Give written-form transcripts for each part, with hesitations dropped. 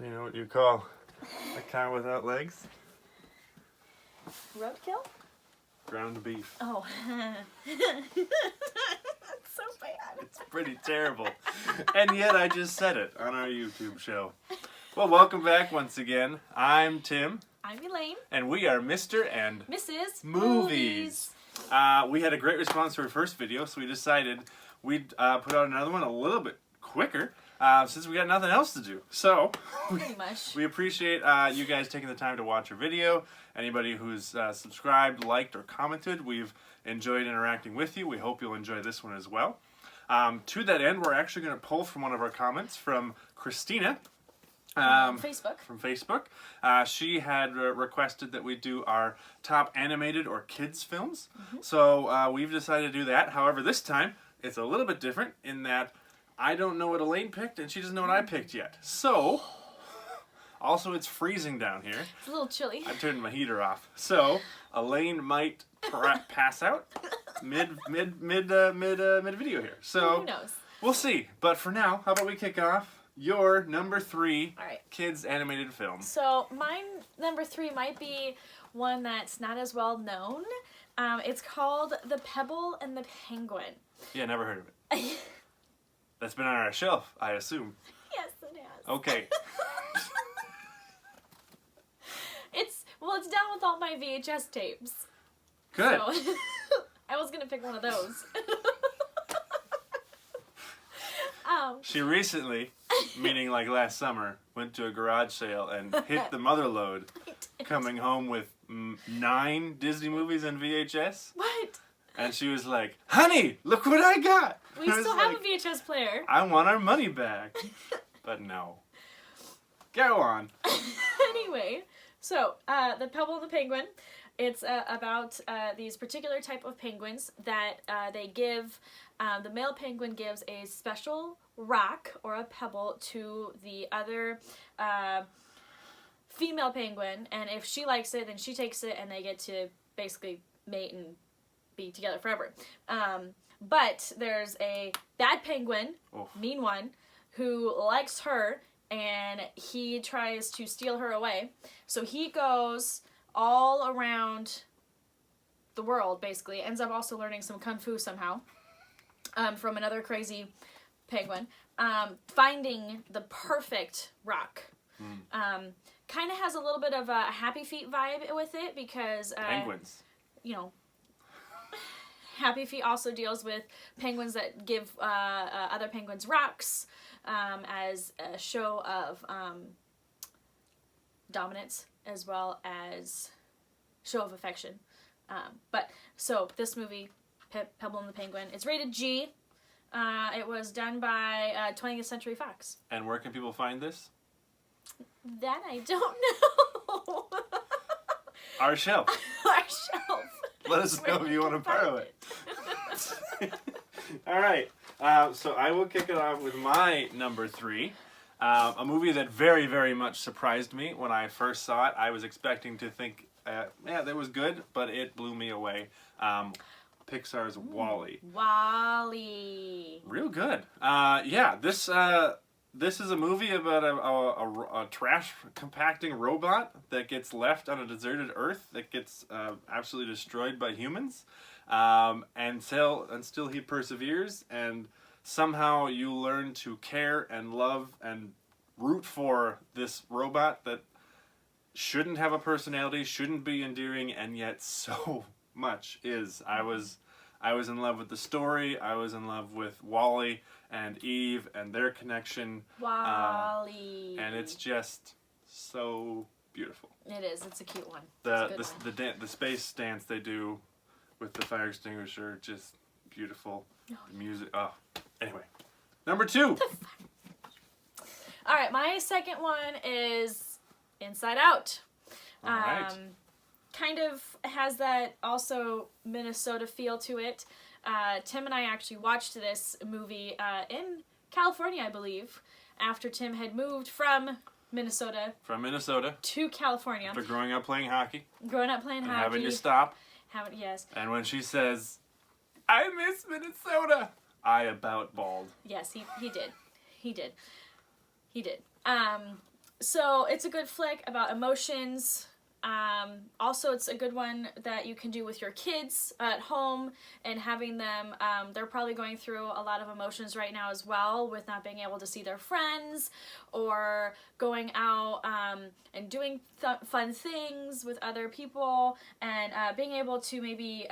You know what you call a cow without legs? Roadkill? Ground beef. Oh. That's so bad. It's pretty terrible. And yet I just said it on our YouTube show. Well, welcome back once again. I'm Tim. I'm Elayne. And we are Mr. and Mrs. Movies. We had a great response to our first video, so we decided we'd put out another one a little bit quicker since we got nothing else to do. So, Pretty much. we appreciate you guys taking the time to watch our video. Anybody who's subscribed, liked, or commented, we've enjoyed interacting with you. We hope you'll enjoy this one as well. To that end, we're actually going to pull from one of our comments from Christina. Facebook. From Facebook. She had requested that we do our top animated or kids films. So we've decided to do that. However, this time it's a little bit different in that I don't know what Elayne picked and she doesn't know what I picked yet. So, also it's freezing down here. It's a little chilly. I turned my heater off. So, Elayne might pass out mid video here. So, who knows? We'll see. But for now, how about we kick off your number 3 All right. kids animated film? So mine number 3 might be one that's not as well known. It's called The Pebble and the Penguin. Yeah, never heard of it. That's been on our shelf, I assume. Yes, it has. Okay. It's down with all my VHS tapes. Good. So, I was gonna pick one of those. She recently, meaning like last summer, went to a garage sale and hit the mother load, coming home with 9 Disney movies on VHS. What? And she was like, "Honey, look what I got!" We still have a VHS player. I want our money back. But no. Go on. Anyway, so The Pebble and the Penguin. It's about these particular type of penguins that they give. The male penguin gives a special rock or a pebble to the other female penguin, and if she likes it, then she takes it, and they get to basically mate and be together forever. But there's a bad penguin, mean one, who likes her, and he tries to steal her away. So he goes all around the world, basically. Ends up also learning some kung fu somehow from another crazy penguin. Finding the perfect rock. Kind of has a little bit of a Happy Feet vibe with it because... Penguins. You know, Happy Feet also deals with penguins that give other penguins rocks as a show of dominance as well as show of affection. So this movie, Pebble and the Penguin, it's rated G. It was done by 20th Century Fox. And where can people find this? That I don't know. Our shelf. Our shelf. Let us know if you want to borrow it. All right. So I will kick it off with my number 3. A movie that very, very much surprised me when I first saw it. I was expecting to think, yeah, that was good, but it blew me away. Pixar's WALL-E. WALL-E. Real good. Yeah, this is a movie about a trash compacting robot that gets left on a deserted Earth that gets absolutely destroyed by humans. And still he perseveres, and somehow you learn to care and love and root for this robot that shouldn't have a personality, shouldn't be endearing, and yet so much is. I was in love with the story. I was in love with Wally and Eve and their connection. Wally. And it's just so beautiful. It is. It's a cute one. The space dance they do with the fire extinguisher, just beautiful. The music. Oh, anyway, number 2. All right, my second one is Inside Out. All right. Kind of has that also Minnesota feel to it. Tim and I actually watched this movie in California, I believe, after Tim had moved from Minnesota. To California. After growing up playing hockey. Hockey. Having to stop. Yes. And when she says, "I miss Minnesota," I about bawled. Yes, he did. He did. So it's a good flick about emotions. Also, it's a good one that you can do with your kids at home and having them, they're probably going through a lot of emotions right now as well with not being able to see their friends or going out and doing fun things with other people and being able to maybe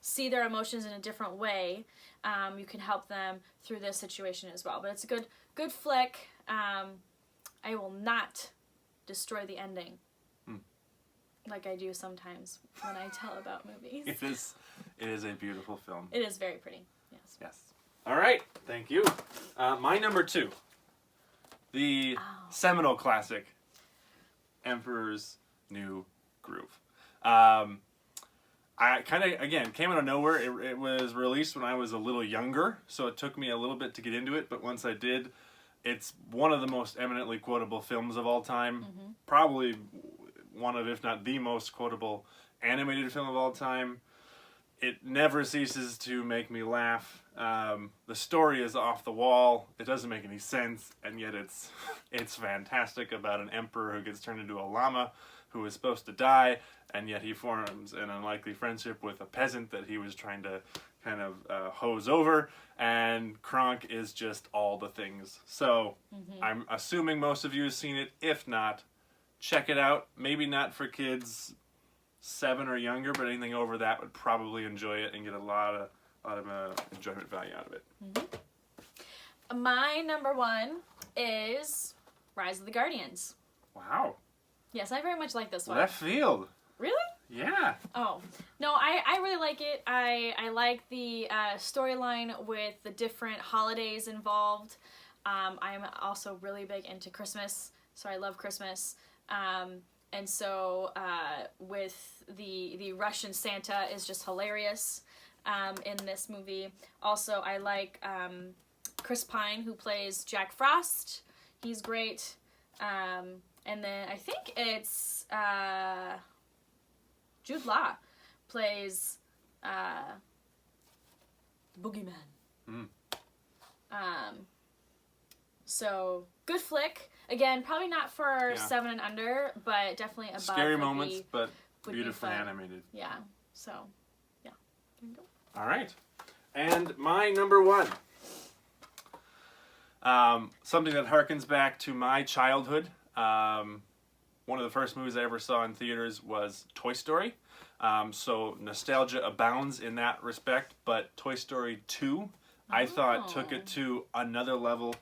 see their emotions in a different way. You can help them through this situation as well. But it's a good flick. I will not destroy the ending. Like I do sometimes when I tell about movies. It is a beautiful film. It is very pretty. Yes. Yes. All right. Thank you. My number 2. The seminal classic, Emperor's New Groove. I kind of, again, came out of nowhere. It was released when I was a little younger, so it took me a little bit to get into it, but once I did, it's one of the most eminently quotable films of all time. Mm-hmm. Probably one of, if not the most quotable animated film of all time. It never ceases to make me laugh. The story is off the wall. It doesn't make any sense, and yet it's fantastic about an emperor who gets turned into a llama who is supposed to die, and yet he forms an unlikely friendship with a peasant that he was trying to kind of hose over, and Kronk is just all the things. So I'm assuming most of you have seen it. If not, check it out. Maybe not for kids 7 or younger, but anything over that would probably enjoy it and get a lot of enjoyment value out of it. Mm-hmm. My number 1 is Rise of the Guardians. Wow. Yes, I very much like this one. Left field. Really? Yeah. Oh. No, I really like it. I like the storyline with the different holidays involved. I'm also really big into Christmas, so I love Christmas. And so with the Russian Santa is just hilarious in this movie. Also, I like Chris Pine, who plays Jack Frost. He's great. And then I think it's Jude Law plays the Boogeyman. So, good flick. Again, probably not for 7 and under, but definitely above. Scary moments, but beautifully animated. Yeah. So, yeah. There you go. All right. And my number 1. Something that harkens back to my childhood. One of the first movies I ever saw in theaters was Toy Story. So nostalgia abounds in that respect, but Toy Story 2, I thought took it to another level.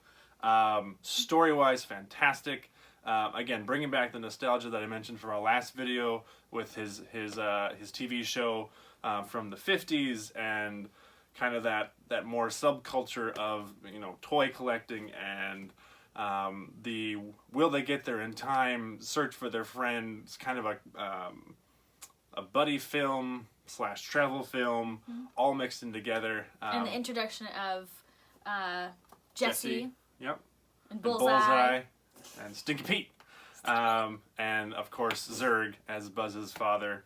Story-wise, fantastic. Again, bringing back the nostalgia that I mentioned from our last video with his TV show from the 50s and kind of that more subculture of, toy collecting and the will they get there in time, search for their friend. It's kind of a buddy film / travel film, all mixed in together. And the introduction of Jesse. Yep. And Bullseye. And Stinky Pete. And of course Zurg as Buzz's father.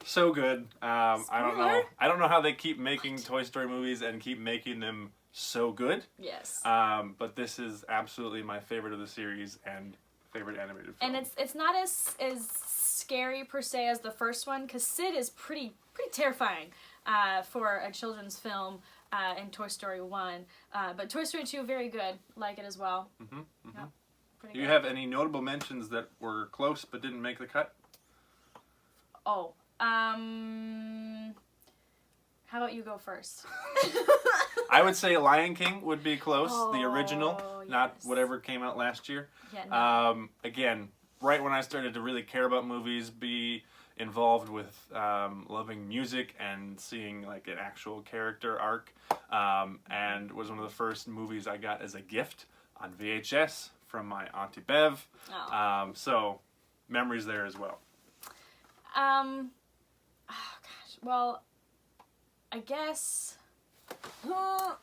So good. I don't know how they keep making Toy Story movies and keep making them so good. Yes. But this is absolutely my favorite of the series and favorite animated film. And it's not as scary per se as the first one, because Sid is pretty terrifying for a children's film in Toy Story 1. But Toy Story 2, very good. Like it as well. Yep, Do you have any notable mentions that were close but didn't make the cut? Oh. How about you go first? I would say Lion King would be close. The original, not whatever came out last year. Yeah, no. Again, right when I started to really care about movies, be involved with loving music and seeing like an actual character arc, and was one of the first movies I got as a gift on VHS from my Auntie Bev. So memories there as well. Oh gosh. Well, I guess. Oh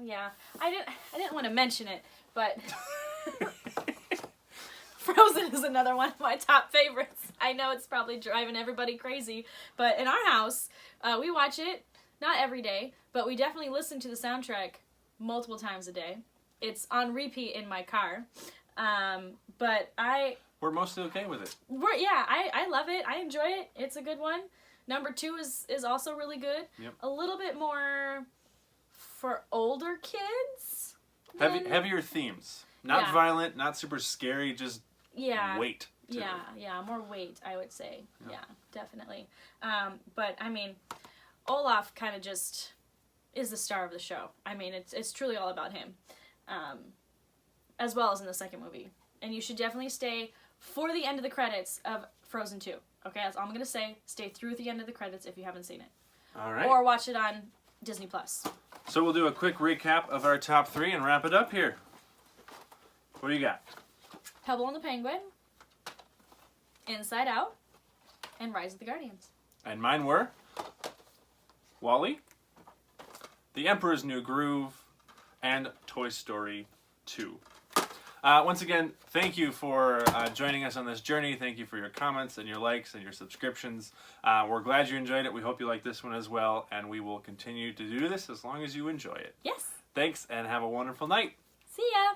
yeah, I didn't want to mention it, but Frozen is another one of my top favorites. I know it's probably driving everybody crazy, but in our house, we watch it not every day, but we definitely listen to the soundtrack multiple times a day. It's on repeat in my car. But we're mostly okay with it. I love it. I enjoy it. It's a good one. Number 2 is also really good. Yep. A little bit more for older kids. Heavier themes. Not violent, not super scary, just weight. More weight, I would say. Yeah, definitely. But I mean, Olaf kind of just is the star of the show. I mean, it's truly all about him, as well as in the second movie. And you should definitely stay for the end of the credits of Frozen 2. Okay, that's all I'm gonna say. Stay through the end of the credits if you haven't seen it. All right. Or watch it on Disney+. So we'll do a quick recap of our top 3 and wrap it up here. What do you got? Pebble and the Penguin, Inside Out, and Rise of the Guardians. And mine were WALL-E, The Emperor's New Groove, and Toy Story 2. Once again, thank you for joining us on this journey. Thank you for your comments and your likes and your subscriptions. We're glad you enjoyed it. We hope you like this one as well, and we will continue to do this as long as you enjoy it. Yes. Thanks, and have a wonderful night. See ya.